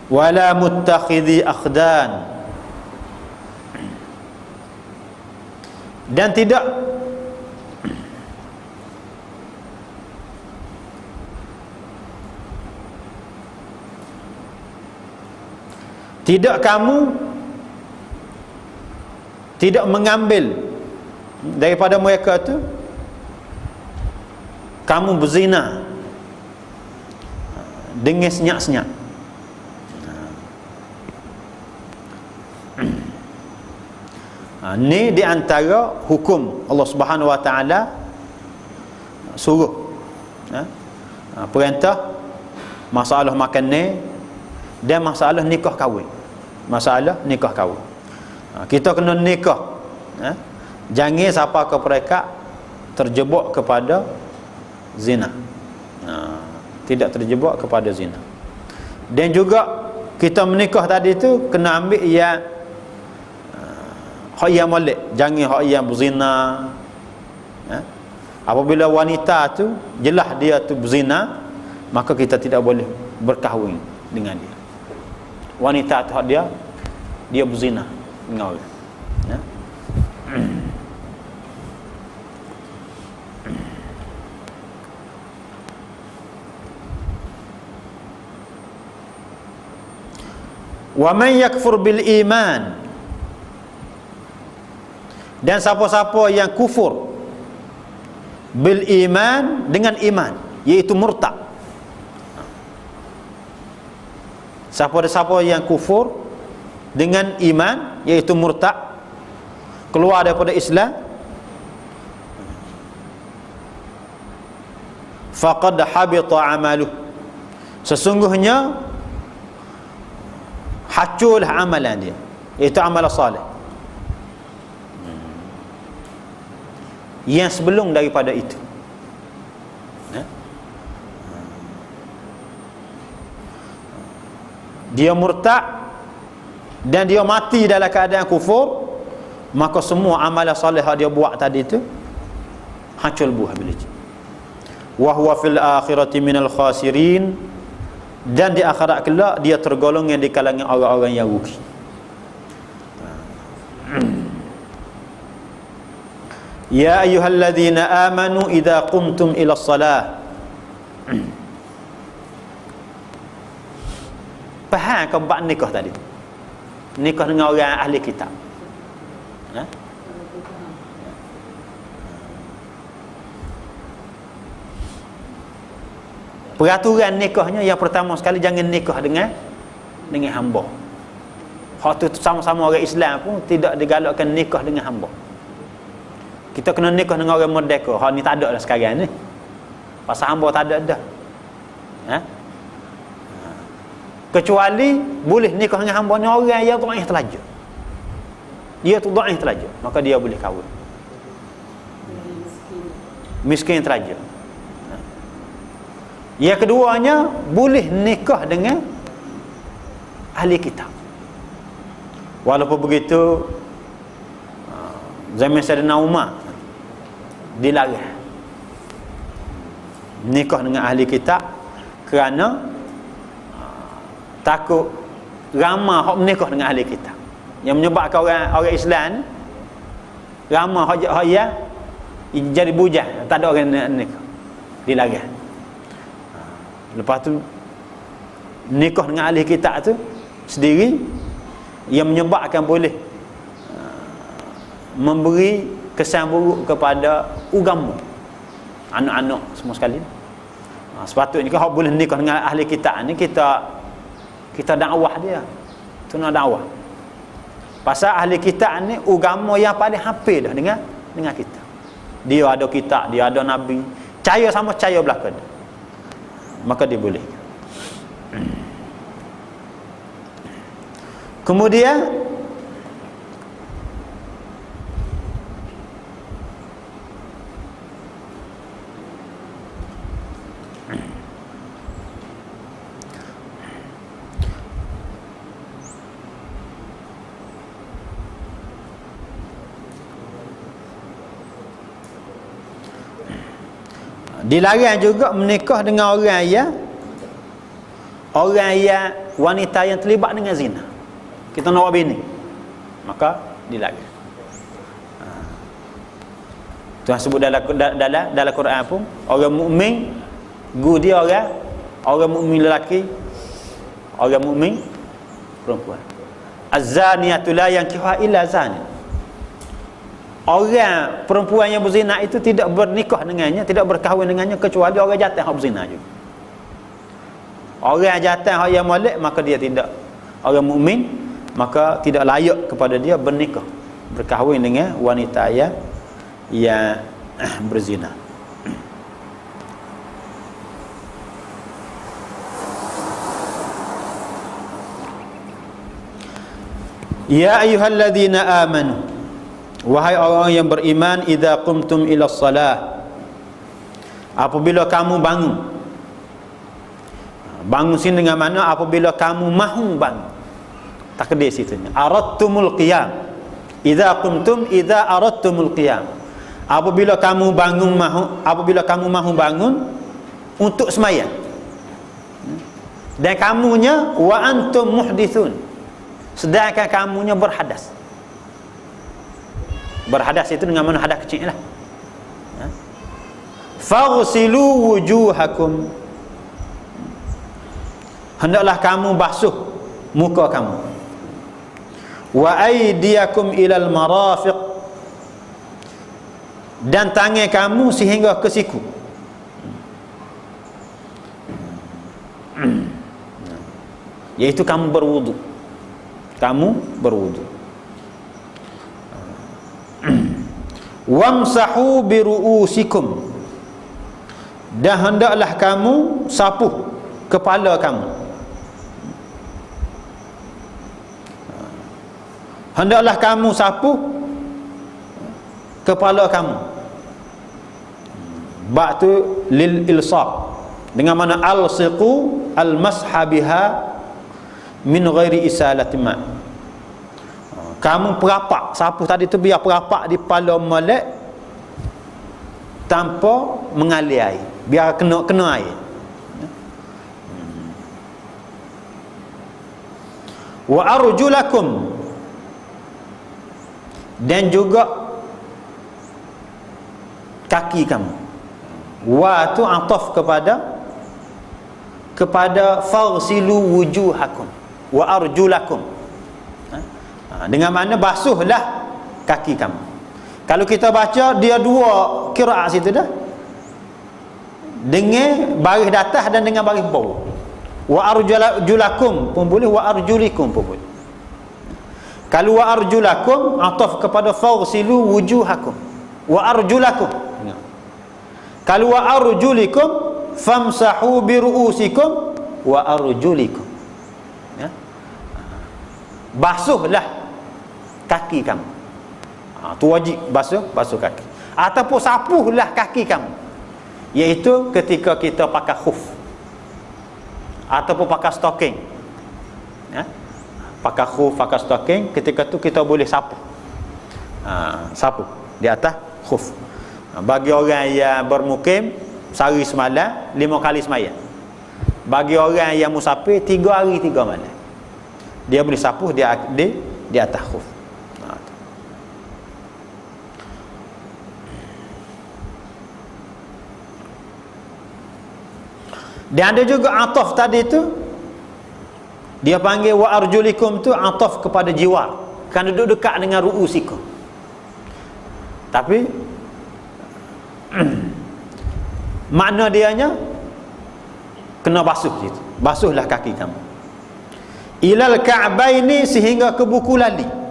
Wala muttakhidhi akhdan, dan tidak kamu tidak mengambil daripada mereka tu, kamu berzina dengan senyap-senyap. Ni di antara hukum Allah Subhanahu Wa Taala suruh, perintah masalah makan ni dan masalah nikah kahwin. Masalah nikah kahwin, kita kena nikah, jangan siapa ke mereka terjebak kepada zina, tidak terjebak kepada zina. Dan juga kita menikah tadi tu kena ambil yang hak yang molek, jangan hak yang berzina. Apabila wanita tu jelas dia tu berzina, maka kita tidak boleh berkahwin dengan dia. Wanita tu hak dia berzina dengan orang. Wa man yakfur bil iman, dan siapa-siapa yang kufur bil iman, dengan iman, iaitu murtad. Siapa-siapa yang kufur dengan iman, iaitu murtad, keluar daripada Islam, faqad habita amaluh, sesungguhnya hancurlah amalan dia, iaitu amal salih yang sebelum daripada itu. Dia murtad dan dia mati dalam keadaan kufur, maka semua amalan salih yang dia buat tadi itu hancur buah bila itu. Wa huwa fil akhirati minal khasirin, dan di akhirat kelak dia tergolong yang di kalangan orang-orang yang rugi. Ya ayyuhalladzina amanu idza qumtum ila shalah. Faham kau bab nikah tadi? Nikah dengan orang ahli kitab. Ha? Peraturan nikahnya yang pertama sekali, jangan nikah dengan hamba. Hak tu sama-sama orang Islam pun tidak digalakkan nikah dengan hamba. Kita kena nikah dengan orang merdeka. Hak ni tak ada dah sekarang ni. Pasal hamba tak ada dah. Ha? Kecuali boleh nikah dengan hamba ni orang yang dhaif telaja. Dia tu dhaif telaja, maka dia boleh kahwin. Miskin telaja. Yang keduanya, boleh nikah dengan ahli kitab. Walaupun begitu, zaman Sayyidina Umar dilarang nikah dengan ahli kitab kerana takut ramai hak menikah dengan ahli kitab, yang menyebabkan orang Islam ramai hak yang jadi bujang, tak ada orang nikah, dilarang. Lepas tu nikah dengan ahli kitab tu sendiri yang menyebabkan boleh memberi kesan buruk kepada agama anak-anak semua sekali. Sepatutnya kalau boleh nikah dengan ahli kitab ni, kita dakwah dia, tu nak dakwah. Pasal ahli kitab ni agama yang paling hafal dah dengan kita. Dia ada kitab, dia ada nabi, percaya sama percaya belaka dia, maka dia boleh. Kemudian dilarang juga menikah dengan orang yang wanita yang terlibat dengan zina. Kita nak buat bini, maka dilarang. Tuhan sebut dalam Quran pun, orang mukmin dia orang mukmin lelaki, orang mukmin perempuan. Az-zaniyatu la yankihuha illa zani. Orang perempuan yang berzina itu tidak bernikah dengannya, tidak berkahwin dengannya, kecuali orang jantan yang berzina juga. Orang jantan yang molek, maka dia tidak, orang mukmin, maka tidak layak kepada dia bernikah, berkahwin dengan wanita yang berzina. Ya ayyuhalladzina amanu, wahai orang yang beriman, idza qumtum ila shalah, apabila kamu bangun sini dengan mana? Apabila kamu mahu bangun, takdir situnya aradtumul qiyam. Idza qumtum idza aradtumul qiyam, apabila kamu mahu bangun untuk sembahyang, dan kamunya wa antum muhdithun, sedangkan kamunya berhadas. Berhadas itu dengan mana? Hadas kecil lah. Faghsilu wujuhakum, hendaklah kamu basuh muka kamu. wa aydiyakum ilal marafiq, dan tangan kamu sehingga ke siku. Iaitu kamu berwudu. Kamu berwudu. Wamsahu biru'usikum, dan hendaklah kamu sapuh kepala kamu. Hendaklah kamu sapuh kepala kamu. Ba' tu lil ilsaq, dengan mana alsiqu almasha biha min ghairi isalati ma. Kamu perapak, sapuh tadi tu biar perapak di kepala molek tanpa mengalir air, biar kena air. Wa arjulakum, dan juga kaki kamu. Wa tu ataf kepada farsilu wujuhakum wa arjulakum, dengan mana basuhlah kaki kamu. Kalau kita baca dia dua qiraat situ dah, dengan baris atas dan dengan baris bawah. Wa arjulakum pun boleh, wa arjulikum pun boleh. Kalau wa arjulakum ataf kepada farsilu wujuhakum wa arjulakum. Kalau wa arjulikum famsahu bi ru'usikum wa arjulikum, ya. Basuhlah kaki kamu. Tu wajib basuh kaki. Ataupun sapuhlah kaki kamu, iaitu ketika kita pakai khuf ataupun pakai stocking, ya. Pakai khuf, pakai stocking, ketika tu kita boleh sapu. Sapu di atas khuf. Bagi orang yang bermukim sehari semalam 5 kali sembahyang. Bagi orang yang musafir 3 hari 3 malam, dia boleh sapu di atas khuf. Dan ada juga ataf tadi tu, dia panggil wa arjulikum tu ataf kepada jiwa, kan duduk dekat dengan ru'usikum. Tapi makna dianya kena basuh situ. Basuhlah kaki kamu. Ilal ka'baini, sehingga ke buku lali.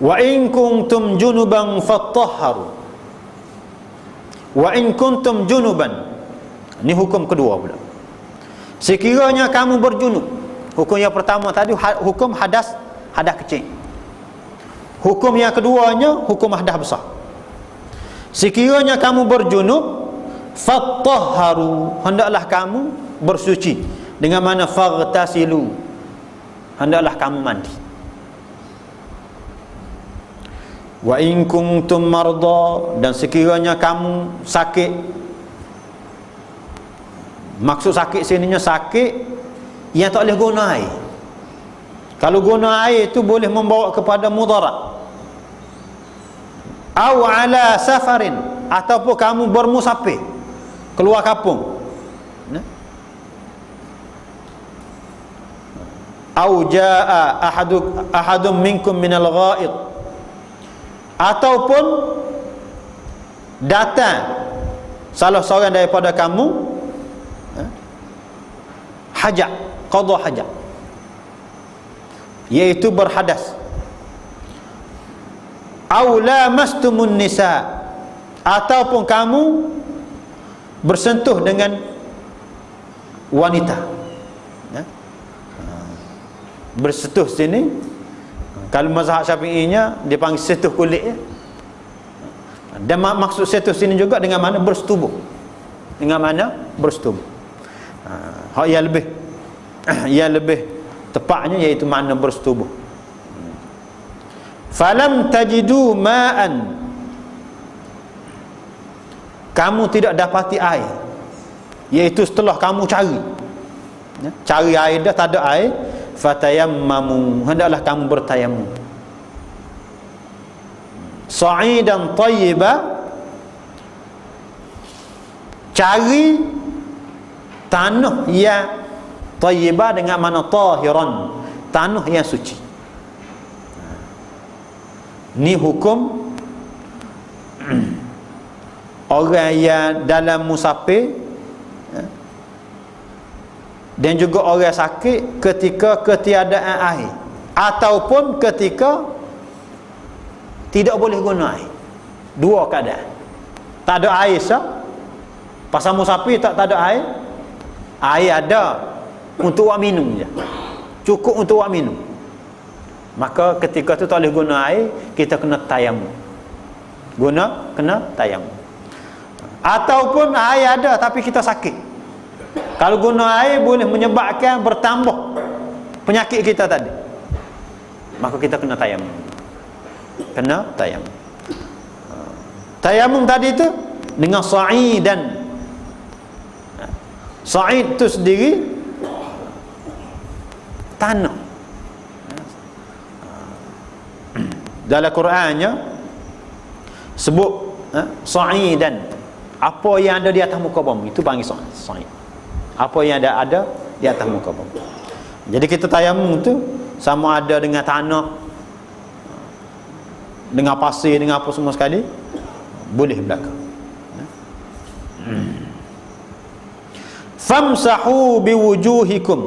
Wa in kuntum junuban fattahharu. Wa in kuntum junuban, ini hukum kedua pula. Sekiranya kamu berjunub. Hukum yang pertama tadi hukum hadas kecil. Hukum yang keduanya hukum hadas besar. Sekiranya kamu berjunub, fattahharu, hendaklah kamu bersuci. Dengan mana faghtasilu, hendaklah kamu mandi. Wa in kuntum marda, dan sekiranya kamu sakit. Maksud sakit sininya sakit yang tak boleh guna air. Kalau guna air itu boleh membawa kepada mudarat. Aw ala safarin, ataupun kamu bermusafir keluar kampung. Aw jaa ahadun minkum minal ghaid, ataupun datang salah seorang daripada kamu hajat, qada hajat, iaitu berhadas. Aw lamastumun nisa, ataupun kamu bersentuh dengan wanita, ya. Bersentuh sini, kalau mazhab Syafi'inya dia panggil sentuh kulit, ya. Dan maksud sentuh sini juga dengan mana bersetubuh. Dengan mana bersetubuh. Hak yang lebih tepatnya iaitu makna bersetubuh. Falam tajidu ma'an, kamu tidak dapati air, iaitu setelah kamu cari, ya, cari air dah tak ada air, fatayammamu, hendaklah kamu bertayamum. sa'idan tayyiba, cari tanah yang tayyiba dengan makna tahiran, tanah yang suci. Ni hukum orang yang dalam musafir dan juga orang sakit ketika ketiadaan air, ataupun ketika tidak boleh guna air. Dua keadaan. Tak ada air sah. Pasal musafir tak ada air. Air ada untuk awak minum je. Cukup untuk awak minum. Maka ketika tu tak boleh guna air, kita kena tayamum. Kena tayamum. Ataupun air ada tapi kita sakit. Kalau guna air boleh menyebabkan bertambah penyakit kita tadi. Maka kita kena tayamum. Tayamum tadi tu dengan sa'idan. Sa'id tu sendiri tanah. Dalam Qurannya sebut sa'idan, apa yang ada di atas muka bumi itu panggil sa'id. Apa yang ada di atas muka bumi. Jadi kita tayamum tu sama ada dengan tanah, dengan pasir, dengan apa semua sekali boleh belaka. Famsahu biwujuhikum,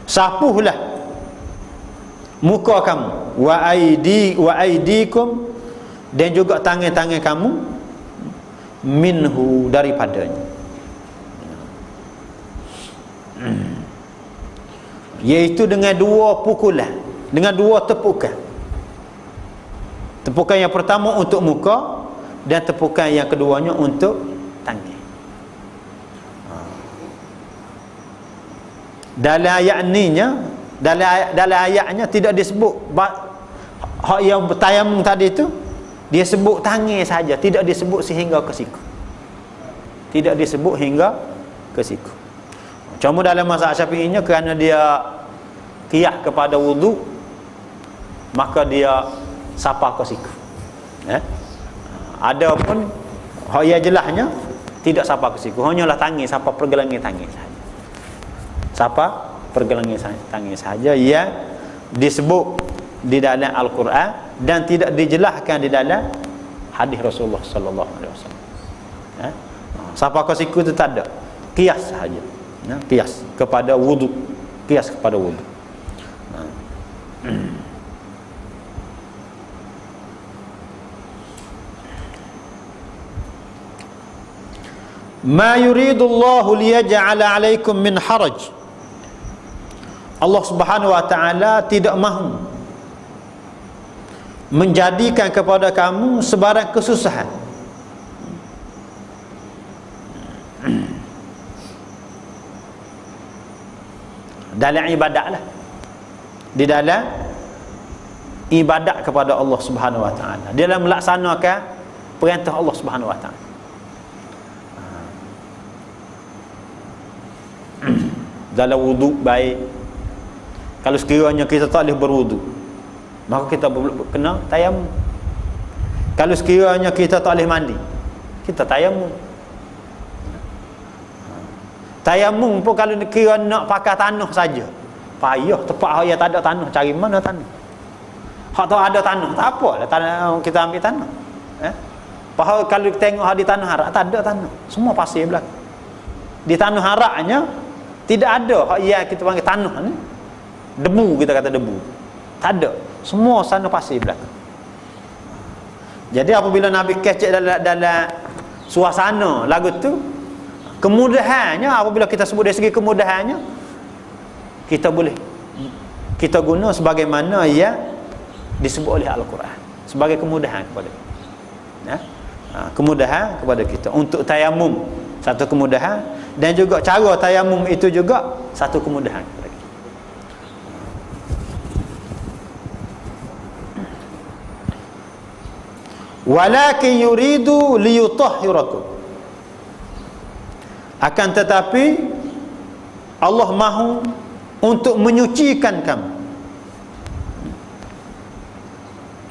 sapuhlah muka kamu, wa aidikum, dan juga tangan-tangan kamu, minhu, daripadanya. Iaitu dengan dua pukulan, dengan dua tepukan. Tepukan yang pertama untuk muka, dan tepukan yang keduanya untuk tangan. Dalam ayat ninya, dalam ayatnya tidak disebut hak yang bertayamum tadi tu, dia sebut tangan saja, tidak disebut sehingga ke siku. Tidak disebut hingga ke siku. Cuma dalam mazhab Syafi'inya, kerana dia qiyas kepada wudu, maka dia sapa ke siku. Ada pun hak yang jelasnya tidak sapa ke siku, hanyalah tangan, sapa pergelangan tangan saja. Sapa pergelangan tangan saja yang disebut di dalam Al-Quran dan tidak dijelaskan di dalam hadis Rasulullah sallallahu alaihi wasallam. Sapa ke siku itu tak ada, qiyas saja. Qiyas kepada wudu, qiyas kepada wudu. Ma yuridullahu liyaj'ala 'alaikum min haraj. Allah Subhanahu wa ta'ala tidak mahu menjadikan kepada kamu sebarang kesusahan. Dalam ibadat lah, di dalam ibadat kepada Allah Subhanahu wa ta'ala, dalam melaksanakan perintah Allah Subhanahu wa ta'ala. Dalam wudu baik, kalau sekiranya kita tak boleh berwudu, maka kita kena tayamum. Kalau sekiranya kita tak boleh mandi, kita tayamum. Tayamum pun kalau kira nak pakai tanah saja, payah tempat yang tak ada tanah, cari mana tanah. Hak tak ada tanah, tak apalah tanah, kita ambil tanah. Padahal kalau tengok di tanah harak, tak ada tanah, semua pasir belakang. Di tanah haraknya tidak ada hak yang kita panggil tanah ni, debu, kita kata debu, tak ada, semua sana pasir belakang. Jadi apabila Nabi kecek dalam suasana lagu tu, kemudahannya, apabila kita sebut dari segi kemudahannya, kita boleh kita guna sebagaimana yang disebut oleh Al-Quran sebagai kemudahan kepada kita. Kemudahan kepada kita untuk tayamum, satu kemudahan, dan juga cara tayamum itu juga satu kemudahan kepada kita. Walakin yuridu liyutahhirakum, akan tetapi Allah mahu untuk menyucikan kamu.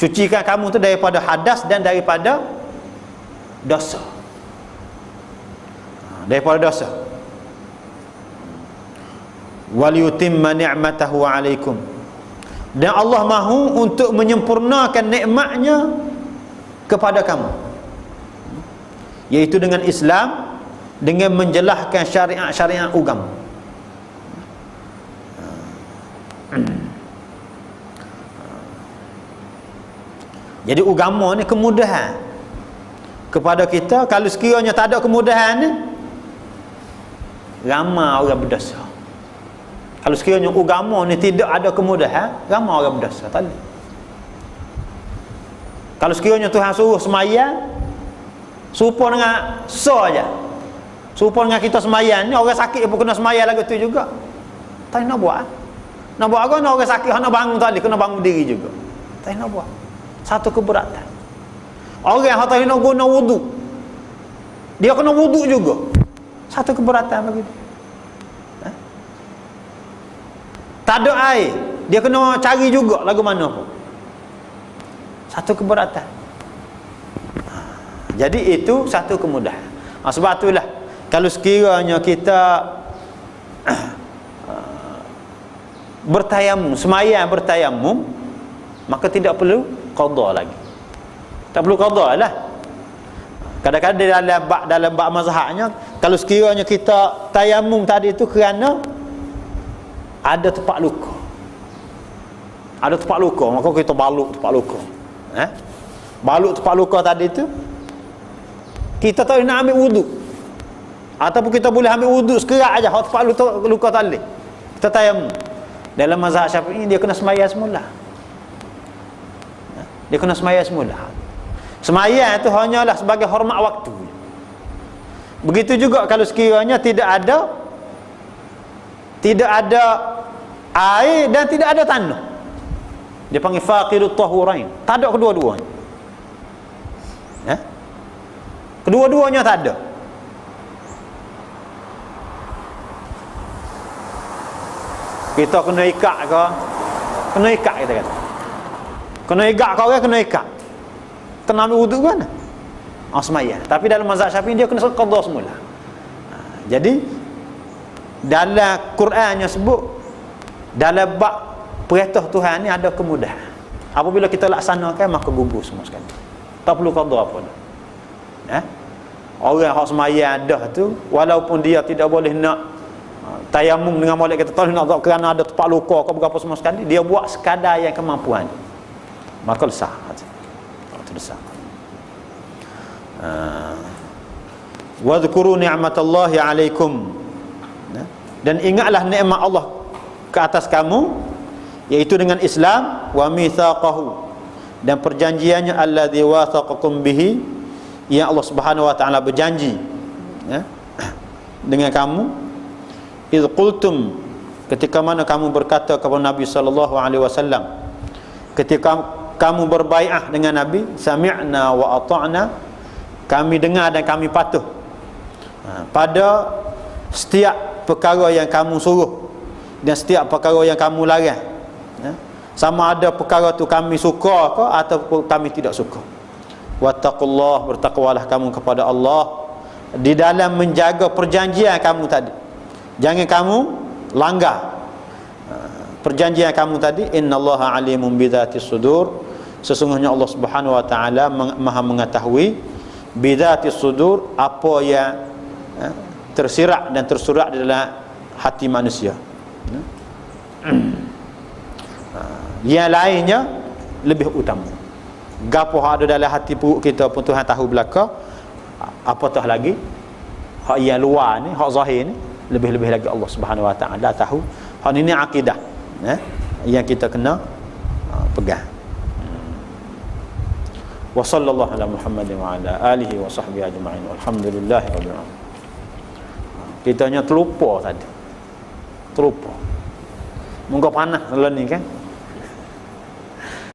Cucikan kamu tu daripada hadas dan daripada dosa. Daripada dosa. Wal yutimma ni'matahu 'alaikum. Dan Allah mahu untuk menyempurnakan nikmatnya kepada kamu, iaitu dengan Islam, dengan menjelaskan syariat-syariat agama. Jadi agama ni kemudahan kepada kita. Kalau sekiranya tak ada kemudahan ni, ramai orang berdosa. Kalau sekiranya agama ni tidak ada kemudahan, ramai orang berdosa. Tak boleh. Kalau sekiranya Tuhan suruh sembahyang serupa dengan aja, serupa dengan kita sembahyang ni, orang sakit pun kena sembahyang lagu tu juga. Tak nak buat. Nak buat apa? Orang sakit nak bangun tadi kena bangun diri juga. Tak nak buat. Satu keberatan. Orang yang tak nak guna wudu, dia kena wudu juga. Satu keberatan bagi dia. Tak ada air, dia kena cari juga lagu mana pun. Satu keberatan. Jadi itu satu kemudahan. Sebab itulah kalau sekiranya kita bertayamum, semayang bertayamum, maka tidak perlu qada lagi. Tak perlu qada lah. Kadang-kadang dalam bab mazhabnya, kalau sekiranya kita tayamum tadi itu kerana ada tempat luka, ada tempat luka, maka kita balut tempat luka. Balut tempat luka tadi itu, kita tak nak ambil wudu, ataupun kita boleh ambil wudu sekerat aja tempat luka tadi, kita tayamum. Dalam mazhab Syafi'i dia kena sembahyang semula. Dia kena sembahyang semula. Sembahyang itu hanyalah sebagai hormat waktu. Begitu juga kalau sekiranya tidak ada air dan tidak ada tanah, dia panggil faqidut tahurain. Tak ada kedua-duanya. Kedua-duanya tak ada. Kita kena ikat ke? Kena ikat kita kata. Kena ikat kau ke? Kena ikat. Kena ambil wudu kan? Semayang. Tapi dalam mazhab Syafi'i dia kena qada semula. Jadi dalam Qurannya sebut, dalam bab perintah Tuhan ni ada kemudahan. Apabila kita laksanakan maka gugur semua sekali. Tak perlu qada apa dah. Orang hak semayang dah tu, walaupun dia tidak boleh nak tayamum dengan molek kita tahu nak kerana ada tempat luka ke berapa semua sekali, dia buat sekadar yang kemampuan, maka sah. Itu sah. Wa dzkuru ni'matallahi 'alaikum. Dan ingatlah nikmat Allah ke atas kamu, iaitu dengan Islam, wa mitsaqahu, dan perjanjiannya alladzi wathaqakum bihi, yang Allah Subhanahu wa taala berjanji dengan kamu. Idz qultum, ketika mana kamu berkata kepada Nabi sallallahu alaihi wasallam, ketika kamu berbai'ah dengan Nabi, sami'na wa ata'na, kami dengar dan kami patuh pada setiap perkara yang kamu suruh dan setiap perkara yang kamu larang, sama ada perkara tu kami suka ke ataupun kami tidak suka. Wattaqullah, bertakwalah kamu kepada Allah di dalam menjaga perjanjian kamu tadi. Jangan kamu langgar perjanjian kamu tadi. Innallaha alimun bidzatis sudur, sesungguhnya Allah Subhanahu wa taala Maha mengetahui bidzatis sudur, apa yang tersirat dan tersurat di dalam hati manusia. Yang lainnya lebih utama. Gapo hak ada dalam hati perut kita pun Tuhan tahu belaka, apatah lagi hak yang luar ni, hak zahir ni, lebih-lebih lagi Allah Subhanahu wa taala tahu. Hak ni akidah yang kita kena pegang. Wa sallallahu ala Muhammadin wa ala alihi wa sahbihi ajma'in. Alhamdulillahirabbil alamin. Kita hanya terlupa tadi. Terlupa. Mungkin panas dalam ni kan.